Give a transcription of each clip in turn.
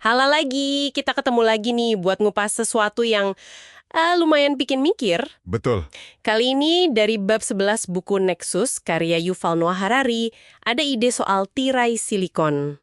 Halo lagi, kita ketemu lagi nih buat ngupas sesuatu yang lumayan bikin mikir. Betul. Kali ini dari bab 11 buku Nexus, karya Yuval Noah Harari, ada ide soal tirai silikon.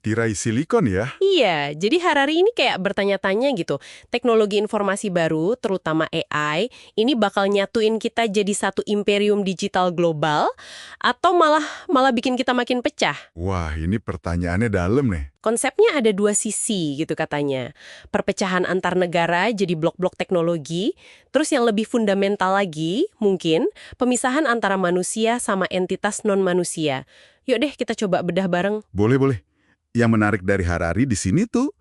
Tirai silikon ya? Iya, jadi Harari ini kayak bertanya-tanya gitu, teknologi informasi baru, terutama AI, ini bakal nyatuin kita jadi satu imperium digital global, atau malah bikin kita makin pecah? Wah, ini pertanyaannya dalam nih. Konsepnya ada dua sisi gitu katanya. Perpecahan antar negara jadi blok-blok teknologi, terus yang lebih fundamental lagi, mungkin, pemisahan antara manusia sama entitas non-manusia. Yuk deh kita coba bedah bareng. Boleh. Yang menarik dari Harari di sini tuh,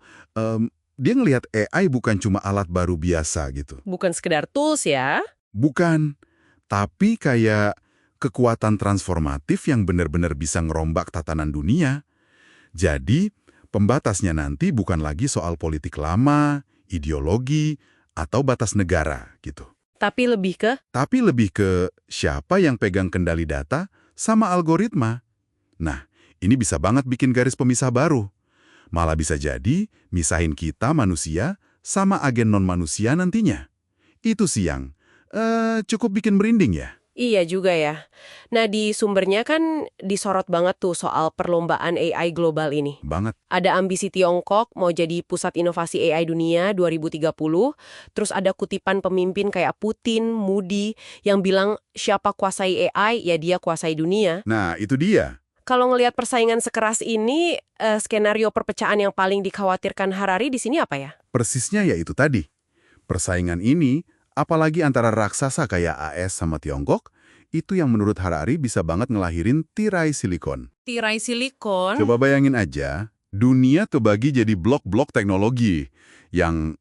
dia ngelihat AI bukan cuma alat baru biasa gitu. Bukan sekedar tools ya. Bukan, tapi kayak kekuatan transformatif yang benar-benar bisa ngerombak tatanan dunia. Jadi, pembatasnya nanti bukan lagi soal politik lama, ideologi, atau batas negara gitu. Tapi Tapi lebih ke siapa yang pegang kendali data sama algoritma. Nah, ini bisa banget bikin garis pemisah baru. Malah bisa jadi misahin kita manusia sama agen non-manusia nantinya. Itu sih yang cukup bikin merinding ya. iya juga ya. Nah di sumbernya kan disorot banget tuh soal perlombaan AI global ini. Banget. Ada ambisi Tiongkok mau jadi pusat inovasi AI dunia 2030, terus ada kutipan pemimpin kayak Putin, Moody, yang bilang siapa kuasai AI, ya dia kuasai dunia. Nah, itu dia. Kalau ngelihat persaingan sekeras ini, skenario perpecahan yang paling dikhawatirkan Harari di sini apa ya? Persisnya ya itu tadi. Persaingan ini, apalagi antara raksasa kayak AS sama Tiongkok, itu yang menurut Harari bisa banget ngelahirin tirai silikon. Tirai silikon? Coba bayangin aja, dunia kebagi jadi blok-blok teknologi yang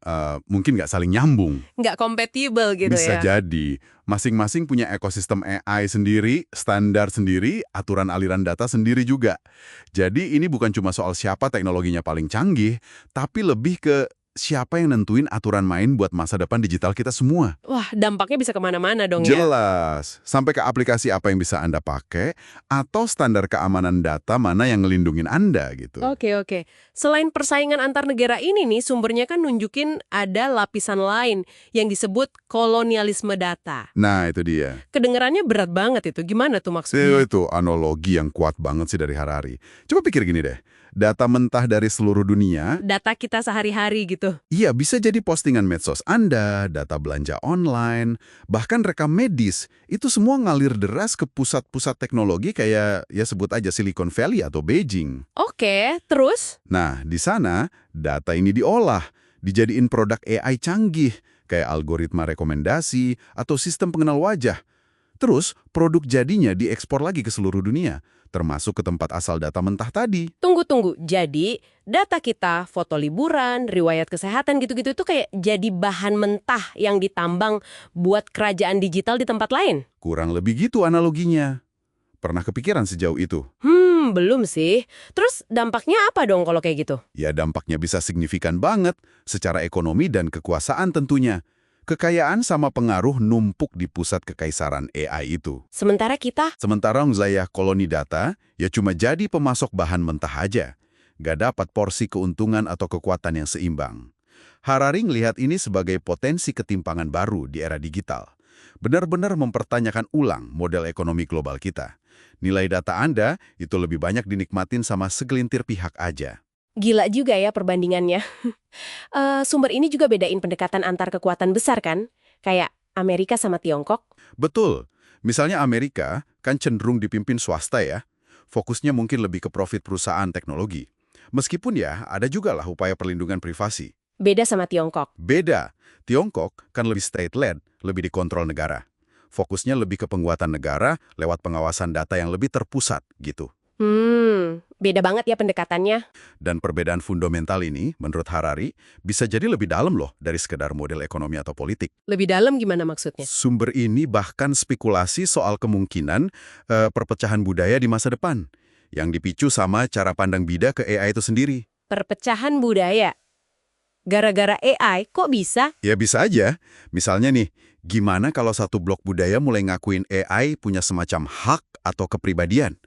mungkin nggak saling nyambung. Nggak kompatibel gitu Bisa ya? jadi. Masing-masing punya ekosistem AI sendiri, standar sendiri, aturan aliran data sendiri juga. Jadi ini bukan cuma soal siapa teknologinya paling canggih, tapi lebih ke siapa yang nentuin aturan main buat masa depan digital kita semua. Wah, dampaknya bisa kemana-mana dong ya? Jelas. Sampai ke aplikasi apa yang bisa Anda pakai, atau standar keamanan data mana yang ngelindungin Anda gitu. Oke. Selain persaingan antar negara ini nih, sumbernya kan nunjukin ada lapisan lain yang disebut kolonialisme data. Nah, itu dia. Kedengarannya berat banget itu. Gimana tuh maksudnya? Itu analogi yang kuat banget sih dari Harari. Coba pikir gini deh, data mentah dari seluruh dunia, Data kita sehari-hari gitu. iya bisa jadi postingan medsos Anda, data belanja online, bahkan rekam medis, itu semua ngalir deras ke pusat-pusat teknologi kayak, ya sebut aja Silicon Valley atau Beijing. Oke, terus? Nah, di sana, data ini diolah, dijadiin produk AI canggih, kayak algoritma rekomendasi atau sistem pengenal wajah. Terus, produk jadinya diekspor lagi ke seluruh dunia, termasuk ke tempat asal data mentah tadi. Tunggu. Jadi, data kita, foto liburan, riwayat kesehatan gitu-gitu itu kayak jadi bahan mentah yang ditambang buat kerajaan digital di tempat lain? Kurang lebih gitu analoginya. Pernah kepikiran sejauh itu? Belum sih. Terus dampaknya apa dong kalau kayak gitu? Ya dampaknya bisa signifikan banget, secara ekonomi dan kekuasaan tentunya. Kekayaan sama pengaruh numpuk di pusat kekaisaran AI itu. Sementara kita, Sementara wilayah koloni data, ya cuma jadi pemasok bahan mentah aja. Gak dapat porsi keuntungan atau kekuatan yang seimbang. Harari ngelihat ini sebagai potensi ketimpangan baru di era digital. Benar-benar mempertanyakan ulang model ekonomi global kita. Nilai data Anda itu lebih banyak dinikmatin sama segelintir pihak aja. gila juga ya perbandingannya. Sumber ini juga bedain pendekatan antar kekuatan besar kan? Kayak Amerika sama Tiongkok. Betul. Misalnya Amerika kan cenderung dipimpin swasta ya. Fokusnya mungkin lebih ke profit perusahaan teknologi. Meskipun ya, ada juga lah upaya perlindungan privasi. Beda sama Tiongkok. Beda. Tiongkok kan lebih state-led, lebih dikontrol negara. Fokusnya lebih ke penguatan negara lewat pengawasan data yang lebih terpusat gitu. Beda banget ya pendekatannya. Dan perbedaan fundamental ini, menurut Harari, bisa jadi lebih dalam loh dari sekedar model ekonomi atau politik. Lebih dalam gimana maksudnya? Sumber ini bahkan spekulasi soal kemungkinan perpecahan budaya di masa depan, yang dipicu sama cara pandang bida ke AI itu sendiri. Perpecahan budaya. Gara-gara AI kok bisa? Ya bisa aja. Misalnya nih, gimana kalau satu blok budaya mulai ngakuin AI punya semacam hak atau kepribadian?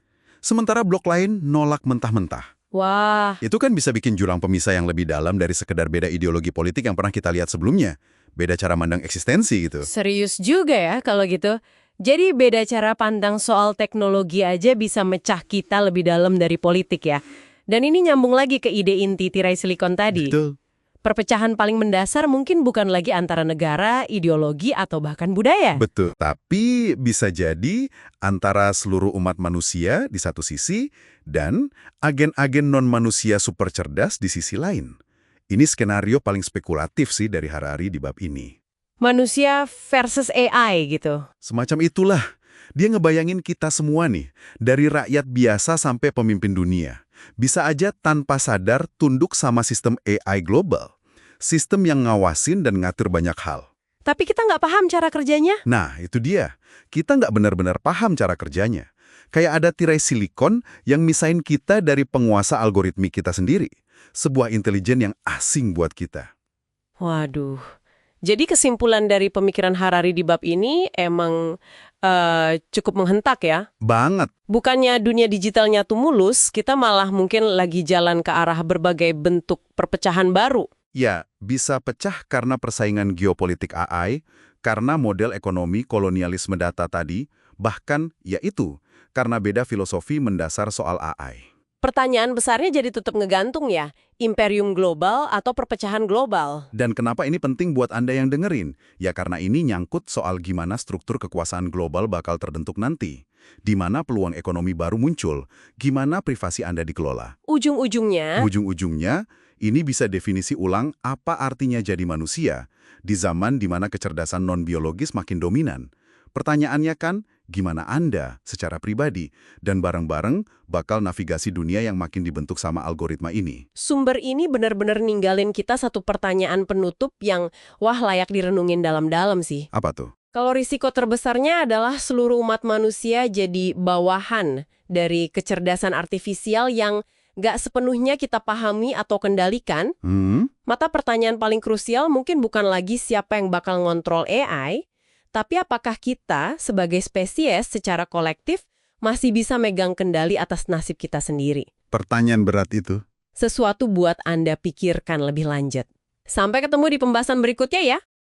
Sementara blok lain nolak mentah-mentah. Wah, Itu kan bisa bikin jurang pemisah yang lebih dalam dari sekedar beda ideologi politik yang pernah kita lihat sebelumnya. Beda cara mandang eksistensi gitu. serius juga ya kalau gitu. Jadi beda cara pandang soal teknologi aja bisa mecah kita lebih dalam dari politik ya. Dan ini nyambung lagi ke ide inti tirai silikon tadi. Betul. Perpecahan paling mendasar mungkin bukan lagi antara negara, ideologi, atau bahkan budaya. Betul. Tapi bisa jadi antara seluruh umat manusia di satu sisi dan agen-agen non-manusia super cerdas di sisi lain. Ini skenario paling spekulatif sih dari Harari di bab ini. Manusia versus AI gitu. Semacam itulah. Dia ngebayangin kita semua nih, dari rakyat biasa sampai pemimpin dunia. Bisa aja tanpa sadar tunduk sama sistem AI global. Sistem yang ngawasin dan ngatur banyak hal. Tapi kita nggak paham cara kerjanya. Nah, itu dia. Kita nggak benar-benar paham cara kerjanya. Kayak ada tirai silikon yang misahin kita dari penguasa algoritmik kita sendiri. Sebuah intelijen yang asing buat kita. Waduh. Jadi kesimpulan dari pemikiran Harari di bab ini emang cukup menghentak ya. Banget. Bukannya dunia digitalnya tuh mulus, kita malah mungkin lagi jalan ke arah berbagai bentuk perpecahan baru. Ya, bisa pecah karena persaingan geopolitik AI, karena model ekonomi kolonialisme data tadi, bahkan, yaitu, karena beda filosofi mendasar soal AI. Pertanyaan besarnya jadi tetap ngegantung ya, imperium global atau perpecahan global. Dan kenapa ini penting buat Anda yang dengerin? Ya karena ini nyangkut soal gimana struktur kekuasaan global bakal terbentuk nanti. Di mana peluang ekonomi baru muncul, gimana privasi Anda dikelola. Ujung-ujungnya, Ujung-ujungnya, ini bisa definisi ulang apa artinya jadi manusia di zaman di mana kecerdasan non-biologis makin dominan. Pertanyaannya kan, gimana Anda secara pribadi dan bareng-bareng bakal navigasi dunia yang makin dibentuk sama algoritma ini? sumber ini benar-benar ninggalin kita satu pertanyaan penutup yang wah layak direnungin dalam-dalam sih. Apa tuh? Kalau risiko terbesarnya adalah seluruh umat manusia jadi bawahan dari kecerdasan artifisial yang nggak sepenuhnya kita pahami atau kendalikan, maka pertanyaan paling krusial mungkin bukan lagi siapa yang bakal ngontrol AI, tapi apakah kita sebagai spesies secara kolektif masih bisa megang kendali atas nasib kita sendiri? Pertanyaan berat itu. Sesuatu buat Anda pikirkan lebih lanjut. Sampai ketemu di pembahasan berikutnya ya.